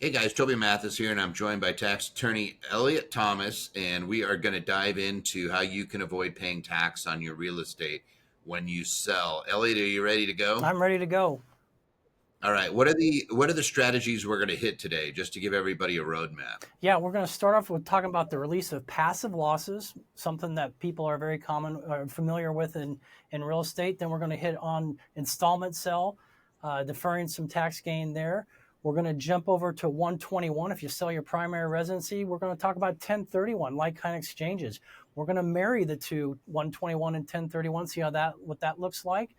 Hey guys, Toby Mathis here, and I'm joined by tax attorney Eliot Thomas, and we are going to dive into how you can avoid paying tax on your real estate when you sell. Eliot, are you ready to go? I'm ready to go. All right. What are the strategies we're going to hit today, just to give everybody a roadmap? Yeah, we're going to start off with talking about the release of passive losses, something that people are very familiar with in real estate. Then we're going to hit on installment sell, deferring some tax gain there. We're going to jump over to 121. If you sell your primary residency, we're going to talk about 1031, like kind exchanges. We're going to marry the two, 121 and 1031, see what that looks like.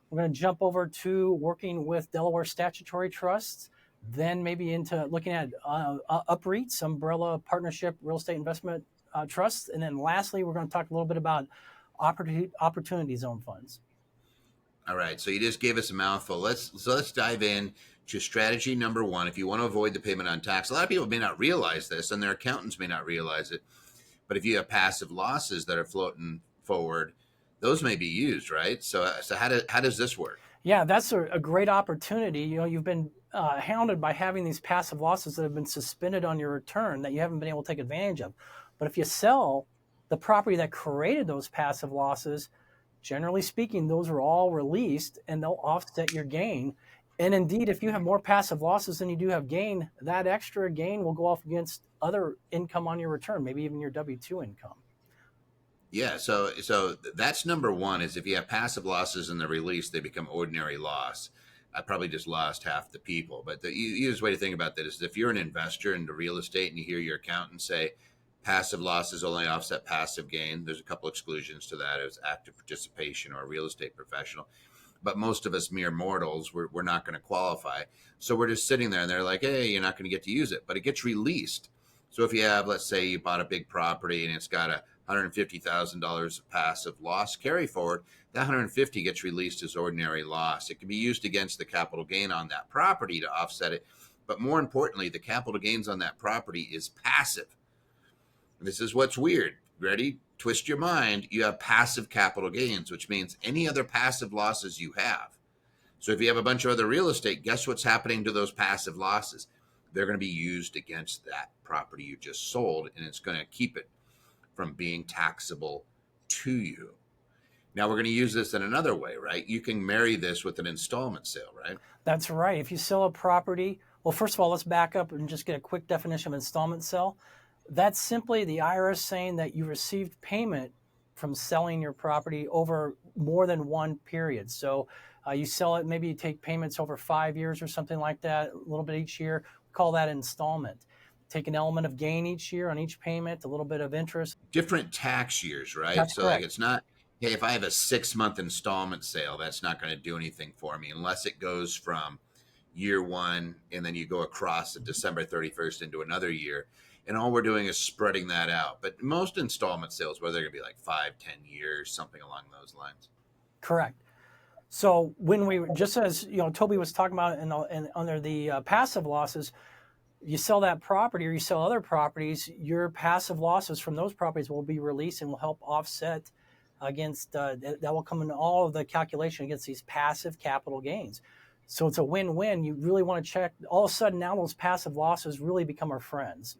We're going to jump over to working with Delaware Statutory Trusts, then maybe into looking at UPREITs, umbrella partnership real estate investment trusts. And then lastly, we're going to talk a little bit about opportunity zone funds. All right. So you just gave us a mouthful. Let's dive in to strategy number one. If you want to avoid the payment on tax, a lot of people may not realize this, and their accountants may not realize it. But if you have passive losses that are floating forward, those may be used, right? So how does this work? Yeah, that's a great opportunity. You've been hounded by having these passive losses that have been suspended on your return that you haven't been able to take advantage of. But if you sell the property that created those passive losses, generally speaking, those are all released and they'll offset your gain. And indeed, if you have more passive losses than you do have gain, that extra gain will go off against other income on your return, maybe even your W-2 income. Yeah, so that's number one. Is if you have passive losses in the release, they become ordinary loss. I probably just lost half the people. But the easiest way to think about that is if you're an investor into real estate and you hear your accountant say passive losses only offset passive gain, there's a couple exclusions to that as active participation or a real estate professional. But most of us mere mortals, we're not going to qualify. So we're just sitting there and they're like, hey, you're not going to get to use it. But it gets released. So if you have, let's say you bought a big property and it's got a $150,000 of passive loss carry forward, that 150 gets released as ordinary loss. It can be used against the capital gain on that property to offset it. But more importantly, the capital gains on that property is passive. This is what's weird. Ready? Twist your mind. You have passive capital gains, which means any other passive losses you have. So if you have a bunch of other real estate, guess what's happening to those passive losses? They're going to be used against that property you just sold, and it's going to keep it from being taxable to you. Now we're going to use this in another way, right? You can marry this with an installment sale, right? That's right. If you sell a property, well, first of all, let's back up and just get a quick definition of installment sale. That's simply the IRS saying that you received payment from selling your property over more than one period. So you sell it, maybe you take payments over 5 years or something like that, a little bit each year. We call that installment. Take an element of gain each year on each payment, a little bit of interest. Different tax years, right? That's So like correct. it's not, hey, if I have a 6 month installment sale, that's not going to do anything for me unless it goes from year one and then you go across the December 31st into another year. And all we're doing is spreading that out. But most installment sales, whether they're going to be like 5, 10 years, something along those lines. Correct. So when we, just as Toby was talking about, under the passive losses, you sell that property or you sell other properties, your passive losses from those properties will be released and will help offset against that will come in all of the calculation against these passive capital gains. So it's a win-win. You really want to check. All of a sudden now those passive losses really become our friends.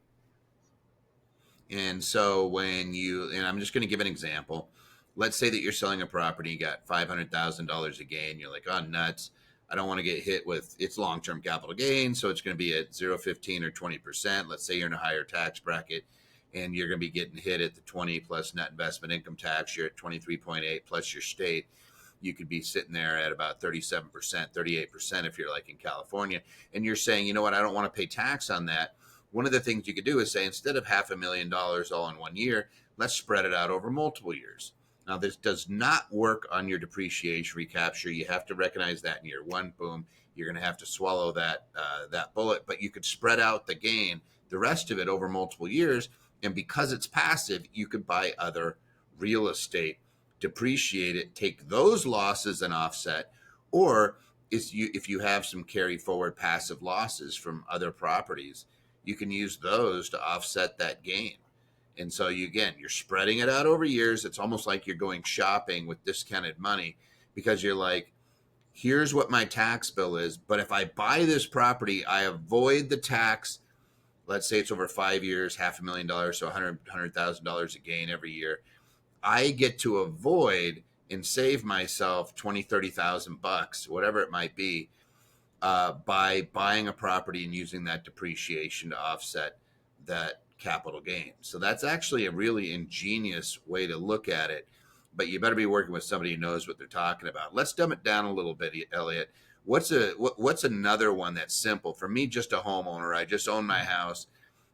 And so and I'm just going to give an example. Let's say that you're selling a property, you got $500,000 a gain. You're like, oh, nuts. I don't want to get hit with its long-term capital gain. So it's going to be at 0, 15 or 20%. Let's say you're in a higher tax bracket and you're going to be getting hit at the 20 plus net investment income tax. You're at 23.8 plus your state. You could be sitting there at about 37%, 38% if you're like in California. And you're saying, you know what, I don't want to pay tax on that. One of the things you could do is say, instead of $500,000 all in one year, let's spread it out over multiple years. Now, this does not work on your depreciation recapture. You have to recognize that in year one, boom, you're going to have to swallow that bullet. But you could spread out the gain, the rest of it over multiple years. And because it's passive, you could buy other real estate, depreciate it, take those losses and offset. Or if you have some carry forward passive losses from other properties, you can use those to offset that gain. And so you're spreading it out over years. It's almost like you're going shopping with discounted money because you're like, Here's what my tax bill is. But if I buy this property, I avoid the tax. Let's say it's over 5 years, $500,000, so $100,000 a gain every year. I get to avoid and save myself 20, 30,000 bucks, whatever it might be, by buying a property and using that depreciation to offset that capital gain. So that's actually a really ingenious way to look at it. But you better be working with somebody who knows what they're talking about. Let's dumb it down a little bit, Elliot. What's another one that's simple for me? Just a homeowner. I just own my house.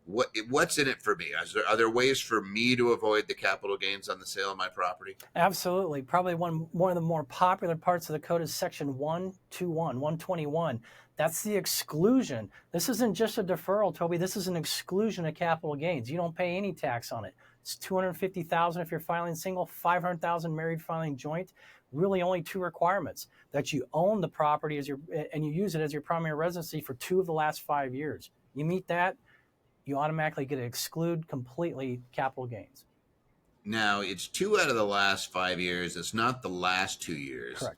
What's in it for me? Are there ways for me to avoid the capital gains on the sale of my property? Absolutely. Probably one of the more popular parts of the code is section 121. That's the exclusion. This isn't just a deferral, Toby. This is an exclusion of capital gains. You don't pay any tax on it. It's $250,000 if you're filing single, $500,000 married filing joint. Really only two requirements: that you own the property and you use it as your primary residency for 2 of the last 5 years. You meet that, you automatically get to exclude completely capital gains. Now, it's 2 out of the last 5 years. It's not the last 2 years. Correct.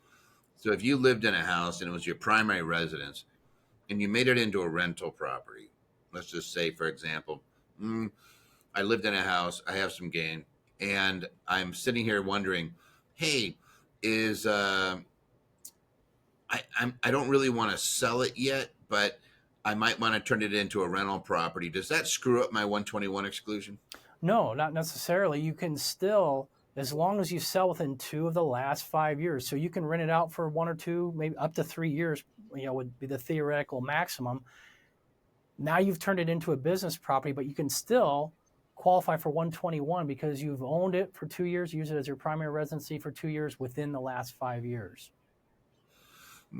So if you lived in a house and it was your primary residence and you made it into a rental property, let's just say, for example, I lived in a house, I have some gain, and I'm sitting here wondering, hey, I don't really want to sell it yet, but I might want to turn it into a rental property. Does that screw up my 121 exclusion? No, not necessarily. You can still, as long as you sell within 2 of the last 5 years. So you can rent it out for 1 or 2, maybe up to 3 years, would be the theoretical maximum. Now you've turned it into a business property, but you can still qualify for 121 because you've owned it for 2 years, use it as your primary residency for 2 years within the last 5 years.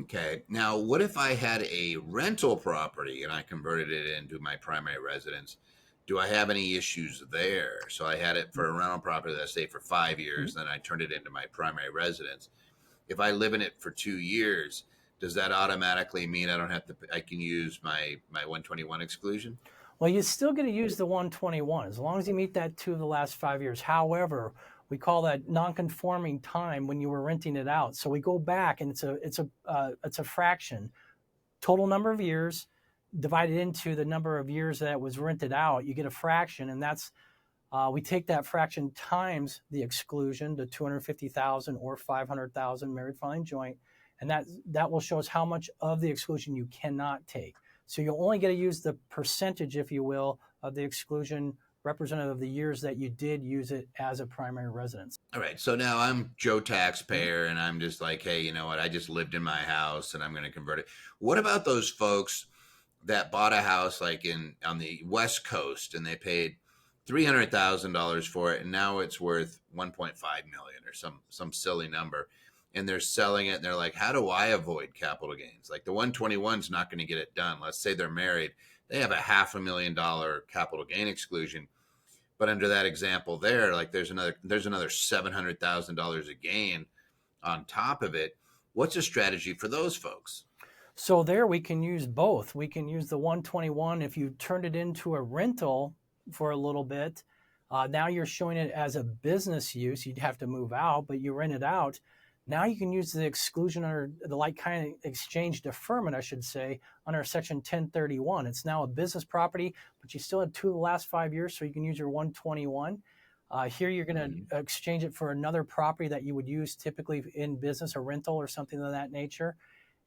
Okay. Now, what if I had a rental property and I converted it into my primary residence? Do I have any issues there? So I had it for a rental property, let's say for 5 years, then I turned it into my primary residence. If I live in it for 2 years, does that automatically mean I can use my 121 exclusion? Well, you still get to use the 121 as long as you meet that 2 of the last 5 years. However, we call that non-conforming time when you were renting it out. So we go back, and it's a fraction, total number of years divided into the number of years that it was rented out. You get a fraction, and that's we take that fraction times the exclusion, the 250,000 or 500,000 married filing joint, and that will show us how much of the exclusion you cannot take. So you'll only get to use the percentage, if you will, of the exclusion representative of the years that you did use it as a primary residence. All right. So now I'm Joe taxpayer and I'm just like, hey, you know what? I just lived in my house and I'm going to convert it. What about those folks that bought a house like on the West Coast and they paid $300,000 for it and now it's worth 1.5 million or some silly number, and they're selling it and they're like, how do I avoid capital gains? Like the 121 is not going to get it done. Let's say they're married. They have a $500,000 capital gain exclusion. But under that example there, like there's another $700,000 a gain on top of it. What's a strategy for those folks? So there we can use both. We can use the 121 if you turned it into a rental for a little bit. Now you're showing it as a business use. You'd have to move out, but you rent it out. Now you can use the exclusion under the like kind of exchange deferment, I should say, under section 1031. It's now a business property, but you still had 2 of the last 5 years, so you can use your 121. Here you're going to exchange it for another property that you would use typically in business, a rental or something of that nature.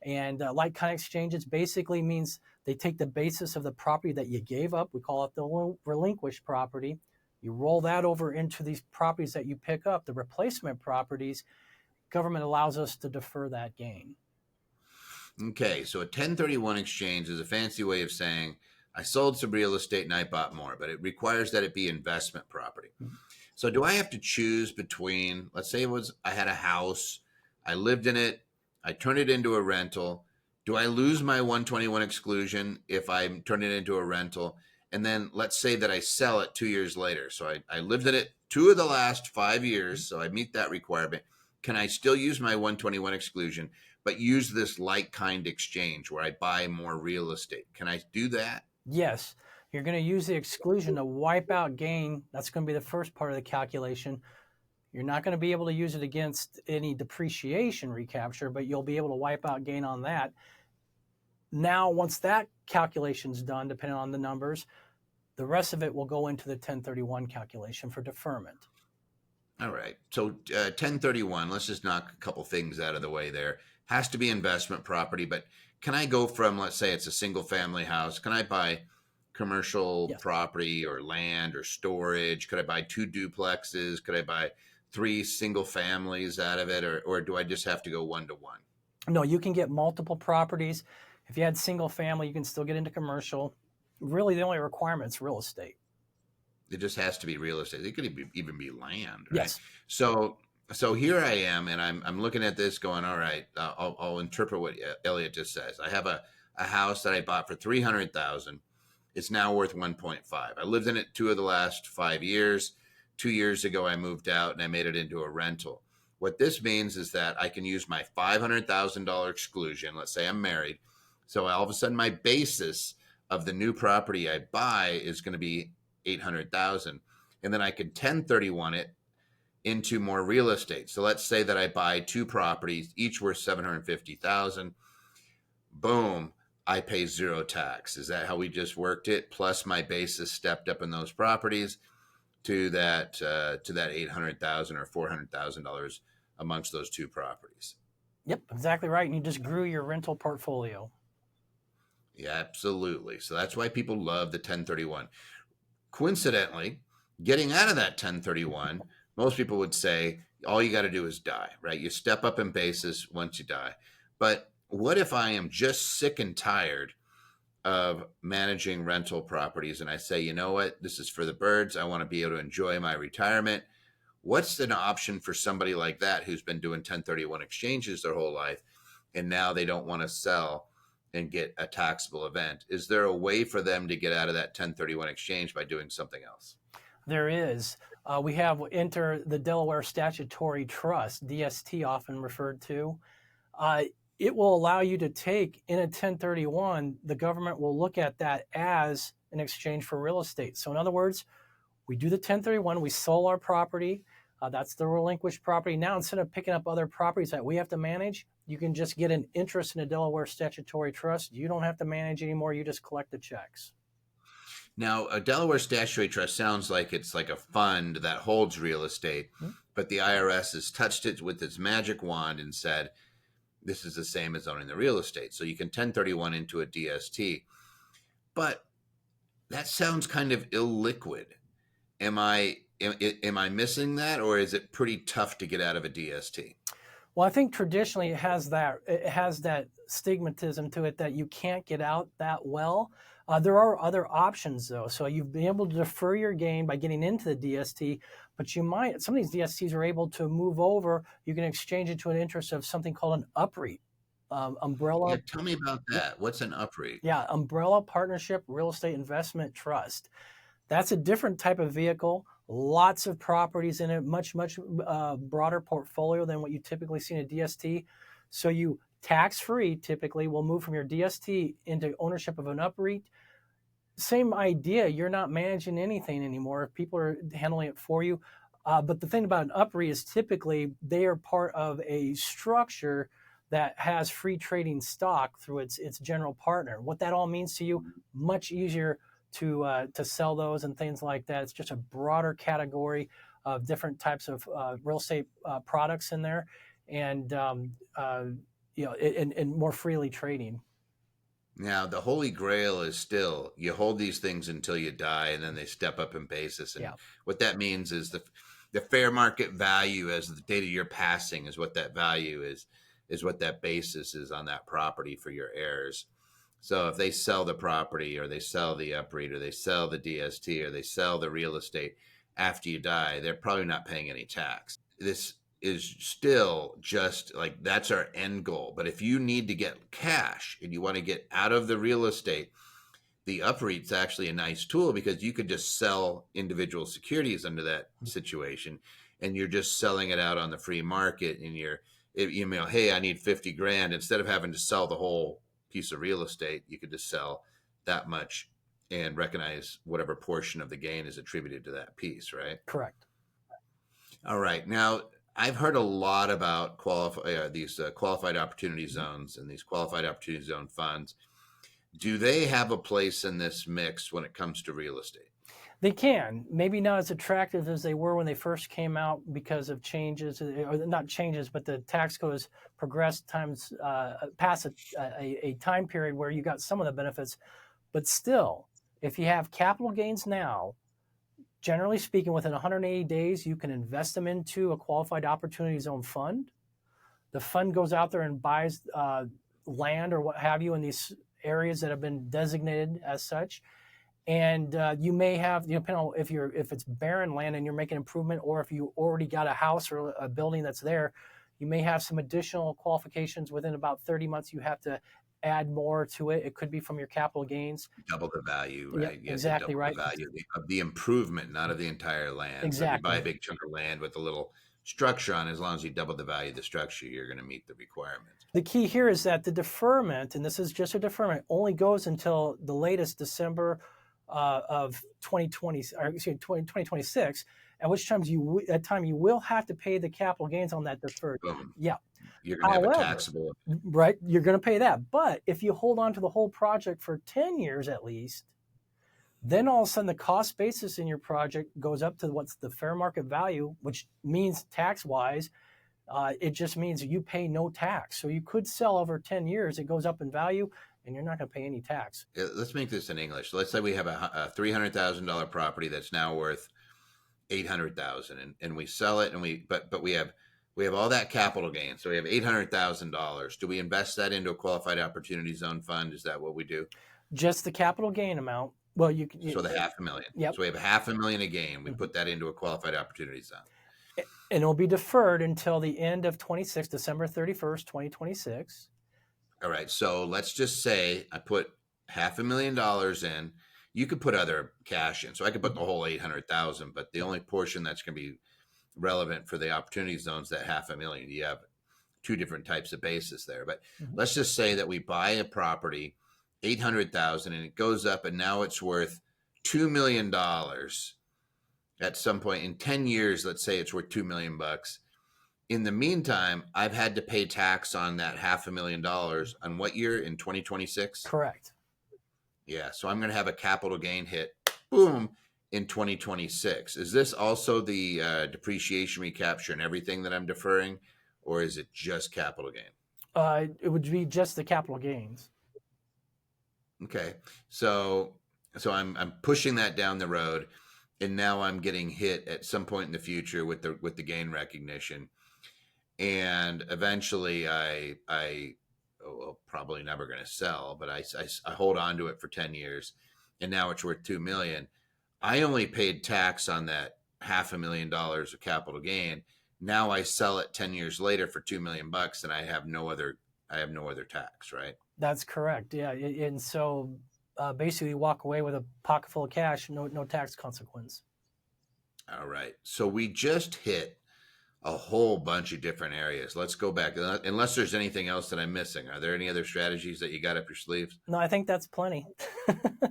And like kind of exchanges basically means they take the basis of the property that you gave up. We call it the relinquished property. You roll that over into these properties that you pick up, the replacement properties. Government allows us to defer that gain. Okay, so a 1031 exchange is a fancy way of saying I sold some real estate and I bought more, but it requires that it be investment property. Mm-hmm. So do I have to choose between, let's say I had a house, I lived in it, I turned it into a rental. Do I lose my 121 exclusion if I turn it into a rental? And then let's say that I sell it 2 years later. So I lived in it 2 of the last 5 years, so I meet that requirement. Can I still use my 121 exclusion, but use this like-kind exchange where I buy more real estate? Can I do that? Yes. You're going to use the exclusion to wipe out gain. That's going to be the first part of the calculation. You're not going to be able to use it against any depreciation recapture, but you'll be able to wipe out gain on that. Now, once that calculation's done, depending on the numbers, the rest of it will go into the 1031 calculation for deferment. All right. So 1031, let's just knock a couple things out of the way there. Has to be investment property, but can I go from, let's say it's a single family house, can I buy commercial Yes. property or land or storage? Could I buy 2 duplexes? Could I buy 3 single families out of it? Or do I just have to go 1-to-1? No, you can get multiple properties. If you had single family, you can still get into commercial. Really, the only requirement is real estate. It just has to be real estate. It could even be land, right? Yes. So here I am, and I'm looking at this, going, all right, I'll interpret what Eliot just says. I have a house that I bought for 300,000. It's now worth 1.5. I lived in it 2 of the last 5 years. 2 years ago, I moved out and I made it into a rental. What this means is that I can use my $500,000 exclusion. Let's say I'm married. So all of a sudden, my basis of the new property I buy is going to be 800,000. And then I could 1031 it into more real estate. So let's say that I buy 2 properties, each worth 750,000. Boom, I pay 0 tax. Is that how we just worked it? Plus my basis stepped up in those properties to that 800,000 or $400,000 amongst those 2 properties. Yep, exactly right. And you just grew your rental portfolio. Yeah, absolutely. So that's why people love the 1031. Coincidentally, getting out of that 1031, most people would say all you got to do is die, right? You step up in basis once you die. But what if I am just sick and tired of managing rental properties and I say, you know what, this is for the birds. I want to be able to enjoy my retirement. What's an option for somebody like that who's been doing 1031 exchanges their whole life and now they don't want to sell and get a taxable event? Is there a way for them to get out of that 1031 exchange by doing something else? There is. We have enter the Delaware Statutory Trust, DST often referred to. It will allow you to take in a 1031, the government will look at that as an exchange for real estate. So in other words, we do the 1031, we sold our property, that's the relinquished property. Now, instead of picking up other properties that we have to manage, you can just get an interest in a Delaware Statutory Trust. You don't have to manage anymore. You just collect the checks. Now, a Delaware Statutory Trust sounds like it's like a fund that holds real estate, but the IRS has touched it with its magic wand and said, this is the same as owning the real estate. So you can 1031 into a DST. But that sounds kind of illiquid. Am I missing that, or is it pretty tough to get out of a DST? Well, I think traditionally it has that stigmatism to it that you can't get out that well. There are other options though. So you've been able to defer your gain by getting into the DST, but some of these DSTs are able to move over. You can exchange it to an interest of something called an UPREIT, umbrella. Yeah, tell me about that. What's an UPREIT? Yeah, umbrella partnership real estate investment trust. That's a different type of vehicle. Lots of properties in it, much broader portfolio than what you typically see in a DST. So you tax-free typically will move from your DST into ownership of an UPREIT. Same idea. You're not managing anything anymore. People are handling it for you. But the thing about an UPREIT is typically they are part of a structure that has free trading stock through its general partner. What that all means to you, much easier to sell those and things like that. It's just a broader category of different types of real estate products in there, and and more freely trading. Now, the holy grail is still you hold these things until you die, and then they step up in basis. And what that means is the fair market value as the date of your passing is what that value is what that basis is on that property for your heirs. So if they sell the property or they sell the UPREIT or they sell the DST or they sell the real estate after you die, they're probably not paying any tax. This is still just like that's our end goal. But if you need to get cash and you want to get out of the real estate, the UPREIT's actually a nice tool because you could just sell individual securities under that situation and you're just selling it out on the free market and hey, I need 50 grand. Instead of having to sell the whole piece of real estate, you could just sell that much and recognize whatever portion of the gain is attributed to that piece, right? Correct. All right. Now, I've heard a lot about these qualified opportunity Mhm. zones and these qualified opportunity zone funds. Do they have a place in this mix when it comes to real estate? They can, maybe not as attractive as they were when they first came out because of changes, or not changes, but the tax code has progressed times past a time period where you got some of the benefits. But still, if you have capital gains now, generally speaking, within 180 days, you can invest them into a qualified opportunity zone fund. The fund goes out there and buys land or what have you in these areas that have been designated as such. And you may have, depending on if it's barren land and you're making improvement, or if you already got a house or a building that's there, you may have some additional qualifications within about 30 months. You have to add more to it. It could be from your capital gains. Double the value, Yep, right? You have to exactly double the right. value of the improvement, not of the entire land. So if you buy a Exactly. big chunk of land with a little structure on, as long as you double the value of the structure, you're going to meet the requirements. The key here is that the deferment, and this is just a deferment, only goes until the latest December of 2020, or excuse me, 2026, at which times at time you will have to pay the capital gains on that deferred. Boom. Yeah. You're going to have a However, taxable. right, you're going to pay that. But if you hold on to the whole project for 10 years at least, then all of a sudden the cost basis in your project goes up to what's the fair market value, which means tax wise, it just means you pay no tax. So you could sell over 10 years, it goes up in value, and you're not going to pay any tax. Let's make this in English. Let's say we have a $300,000 property that's now worth 800,000, and we sell it, and but we have all that capital gain. So we have $800,000. Do we invest that into a qualified opportunity zone fund? Is that what we do? Just the capital gain amount. Well, So the half a million. yep. So we have half a million a gain. We Mhm. put that into a qualified opportunity zone. And it'll be deferred until the end of 26, December 31st, 2026. All right. So let's just say I put $500,000 in. You could put other cash in. So I could put the whole 800,000, but the only portion that's going to be relevant for the opportunity zones, that half a million. You have two different types of basis there. But Mhm. let's just say that we buy a property, 800,000, and it goes up, and now it's worth $2 million at some point in 10 years. Let's say it's worth $2 million. In the meantime, I've had to pay tax on that $500,000 on what year? In 2026? Correct. Yeah. So I'm going to have a capital gain hit, boom, in 2026. Is this also the depreciation recapture and everything that I'm deferring, or is it just capital gain? It would be just the capital gains. Okay. So I'm pushing that down the road, and now I'm getting hit at some point in the future with the gain recognition. And eventually well, probably never going to sell, but I hold on to it for 10 years, and now it's worth 2 million. I only paid tax on that $500,000 of capital gain. Now I sell it 10 years later for 2 million bucks, and I have no other tax, right? That's correct. Yeah. And so basically, you walk away with a pocket full of cash, no tax consequence. All right. So we just hit a whole bunch of different areas. Let's go back. Unless there's anything else that I'm missing. Are there any other strategies that you got up your sleeves? No, I think that's plenty.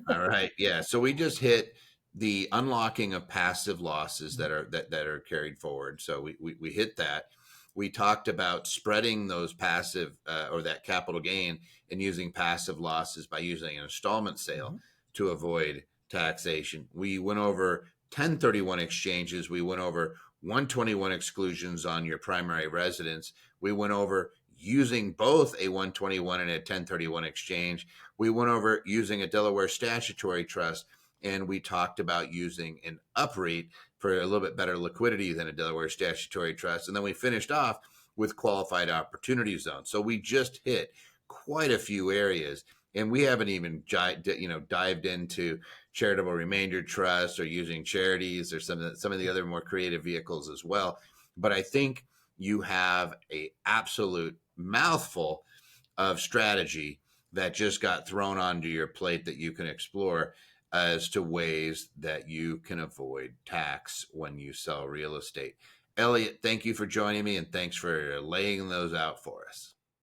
All right. Yeah. So we just hit the unlocking of passive losses that are carried forward. So we hit that. We talked about spreading those passive or that capital gain and using passive losses by using an installment sale Mm-hmm. to avoid taxation. We went over 1031 exchanges. We went over 121 exclusions on your primary residence. We went over using both a 121 and a 1031 exchange. We went over using a Delaware statutory trust, and we talked about using an UPREIT for a little bit better liquidity than a Delaware statutory trust. And then we finished off with qualified opportunity zones. So we just hit quite a few areas, and we haven't even dived into charitable remainder trust or using charities or some of the other more creative vehicles as well. But I think you have a absolute mouthful of strategy that just got thrown onto your plate that you can explore as to ways that you can avoid tax when you sell real estate. Eliot, thank you for joining me, and thanks for laying those out for us.